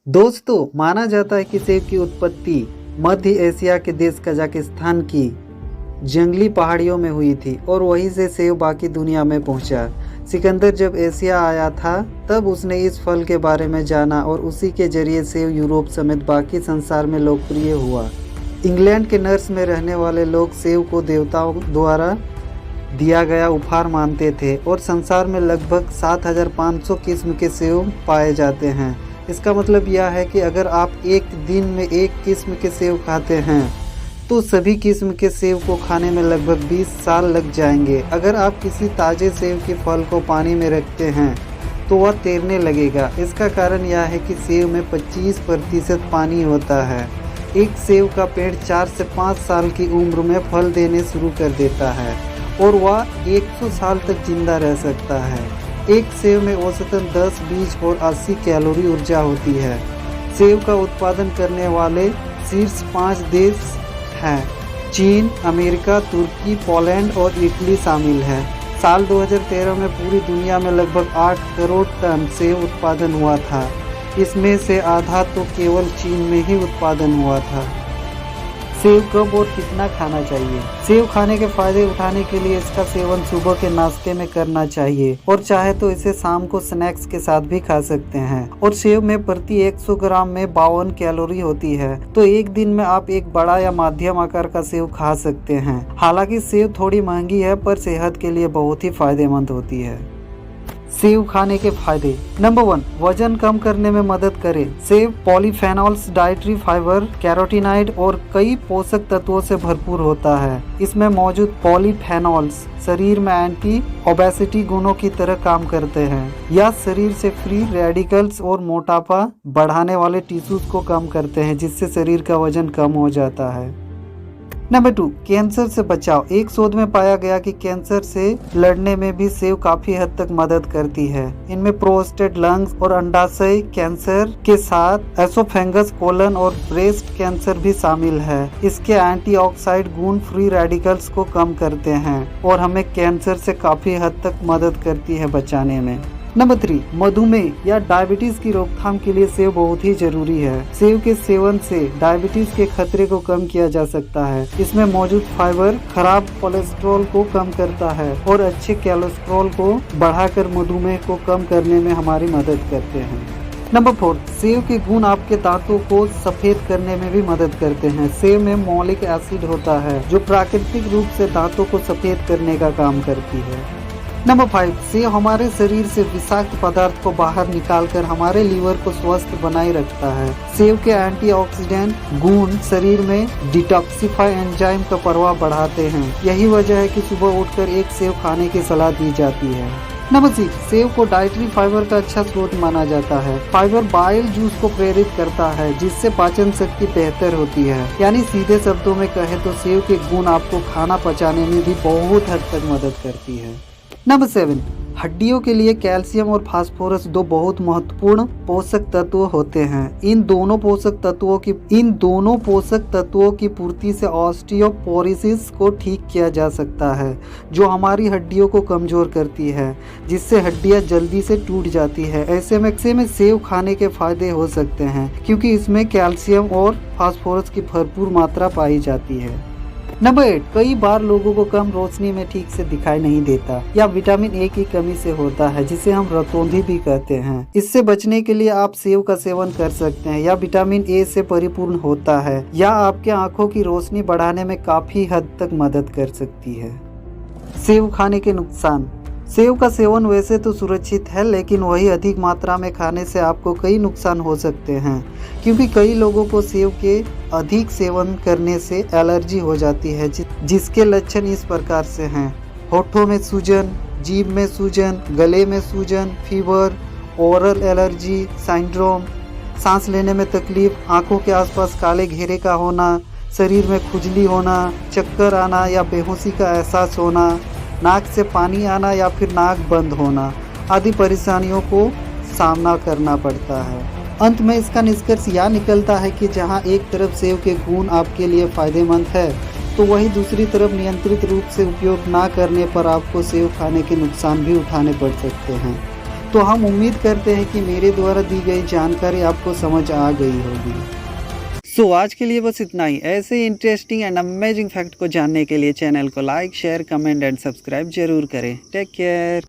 दोस्तों, माना जाता है कि सेब की उत्पत्ति मध्य एशिया के देश कजाकिस्तान की जंगली पहाड़ियों में हुई थी और वहीं से सेब बाकी दुनिया में पहुंचा। सिकंदर जब एशिया आया था तब उसने इस फल के बारे में जाना और उसी के जरिए सेब यूरोप समेत बाकी संसार में लोकप्रिय हुआ। इंग्लैंड के नर्स में रहने वाले लोग सेब को देवताओं द्वारा दिया गया उपहार मानते थे और संसार में लगभग 7500 किस्म के सेब पाए जाते हैं। इसका मतलब यह है कि अगर आप एक दिन में एक किस्म के सेब खाते हैं तो सभी किस्म के सेब को खाने में लगभग 20 साल लग जाएंगे। अगर आप किसी ताज़े सेब के फल को पानी में रखते हैं तो वह तैरने लगेगा। इसका कारण यह है कि सेब में 25% पानी होता है। एक सेब का पेड़ 4 से 5 साल की उम्र में फल देने शुरू कर देता है और वह 100 साल तक जिंदा रह सकता है। एक सेब में औसतन 10 बीज और 80 कैलोरी ऊर्जा होती है। सेब का उत्पादन करने वाले शीर्ष 5 देश हैं। चीन, अमेरिका, तुर्की, पोलैंड और इटली शामिल है। साल 2013 में पूरी दुनिया में लगभग 8 करोड़ टन सेब उत्पादन हुआ था। इसमें से आधा तो केवल चीन में ही उत्पादन हुआ था। सेब कब और कितना खाना चाहिए? सेब खाने के फायदे उठाने के लिए इसका सेवन सुबह के नाश्ते में करना चाहिए और चाहे तो इसे शाम को स्नैक्स के साथ भी खा सकते हैं। और सेब में प्रति 100 ग्राम में 52 कैलोरी होती है, तो एक दिन में आप एक बड़ा या मध्यम आकार का सेब खा सकते हैं। हालांकि सेब थोड़ी महंगी है पर सेहत के लिए बहुत ही फायदेमंद होती है। सेब खाने के फायदे। नंबर 1, वजन कम करने में मदद करे। सेब पॉलीफेनॉल्स, डाइटरी फाइबर, कैरोटीनॉइड और कई पोषक तत्वों से भरपूर होता है। इसमें मौजूद पॉलीफेनॉल्स शरीर में एंटी ओबेसिटी गुणों की तरह काम करते हैं। यह शरीर से फ्री रेडिकल्स और मोटापा बढ़ाने वाले टिश्यूज को कम करते हैं, जिससे शरीर का वजन कम हो जाता है। नंबर 2, कैंसर से बचाव। एक शोध में पाया गया कि कैंसर से लड़ने में भी सेब काफी हद तक मदद करती है। इनमें प्रोस्टेट, लंग्स और अंडाशय कैंसर के साथ एसोफेगस, कोलन और ब्रेस्ट कैंसर भी शामिल है। इसके एंटीऑक्सीडेंट गुण फ्री रेडिकल्स को कम करते हैं और हमें कैंसर से काफी हद तक मदद करती है बचाने में। नंबर 3, मधुमेह या डायबिटीज की रोकथाम के लिए सेब बहुत ही जरूरी है। सेब के सेवन से डायबिटीज के खतरे को कम किया जा सकता है। इसमें मौजूद फाइबर खराब कोलेस्ट्रॉल को कम करता है और अच्छे कोलेस्ट्रॉल को बढ़ाकर मधुमेह को कम करने में हमारी मदद करते हैं। नंबर 4, सेब के गुण आपके दांतों को सफेद करने में भी मदद करते हैं। सेब में मौलिक एसिड होता है जो प्राकृतिक रूप से दांतों को सफेद करने का काम करती है। नंबर 5, सेब हमारे शरीर से विषाक्त पदार्थ को बाहर निकालकर हमारे लीवर को स्वस्थ बनाए रखता है। सेब के एंटीऑक्सीडेंट गुण शरीर में डिटॉक्सिफाई एंजाइम का प्रभाव बढ़ाते हैं। यही वजह है कि सुबह उठकर एक सेब खाने की सलाह दी जाती है। नंबर 6, सेब को डाइटरी फाइबर का अच्छा स्रोत माना जाता है। फाइबर बाइल जूस को प्रेरित करता है, जिससे पाचन शक्ति बेहतर होती है। यानी सीधे शब्दों में कहें तो सेब के गुण आपको खाना पचाने में भी बहुत हद तक मदद करती है। नंबर 7, हड्डियों के लिए कैल्शियम और फास्फोरस 2 बहुत महत्वपूर्ण पोषक तत्व होते हैं। इन दोनों पोषक तत्वों की पूर्ति से ऑस्टियोपोरोसिस को ठीक किया जा सकता है, जो हमारी हड्डियों को कमजोर करती है, जिससे हड्डियां जल्दी से टूट जाती है। ऐसे में सेब खाने के फायदे हो सकते हैं, क्योंकि इसमें कैल्शियम और फास्फोरस की भरपूर मात्रा पाई जाती है। नंबर 8, कई बार लोगों को कम रोशनी में ठीक से दिखाई नहीं देता या विटामिन ए की कमी से होता है, जिसे हम रतौंधी भी कहते हैं। इससे बचने के लिए आप सेब का सेवन कर सकते हैं। यह विटामिन ए से परिपूर्ण होता है या आपके आंखों की रोशनी बढ़ाने में काफी हद तक मदद कर सकती है। सेब खाने के नुकसान। सेब का सेवन वैसे तो सुरक्षित है, लेकिन वही अधिक मात्रा में खाने से आपको कई नुकसान हो सकते हैं, क्योंकि कई लोगों को सेब के अधिक सेवन करने से एलर्जी हो जाती है, जिसके लक्षण इस प्रकार से हैं: होठों में सूजन, जीभ में सूजन, गले में सूजन, फीवर, ओरल एलर्जी सिंड्रोम, सांस लेने में तकलीफ, आंखों के आसपास काले घेरे का होना, शरीर में खुजली होना, चक्कर आना या बेहोशी का एहसास होना, नाक से पानी आना या फिर नाक बंद होना आदि परेशानियों को सामना करना पड़ता है। अंत में इसका निष्कर्ष यह निकलता है कि जहां एक तरफ सेब के गुण आपके लिए फायदेमंद है, तो वहीं दूसरी तरफ नियंत्रित रूप से उपयोग ना करने पर आपको सेब खाने के नुकसान भी उठाने पड़ सकते हैं। तो हम उम्मीद करते हैं कि मेरे द्वारा दी गई जानकारी आपको समझ आ गई होगी। सो आज के लिए बस इतना ही। ऐसे इंटरेस्टिंग एंड अमेजिंग फैक्ट को जानने के लिए चैनल को like, share, comment and subscribe जरूर करें। Take care.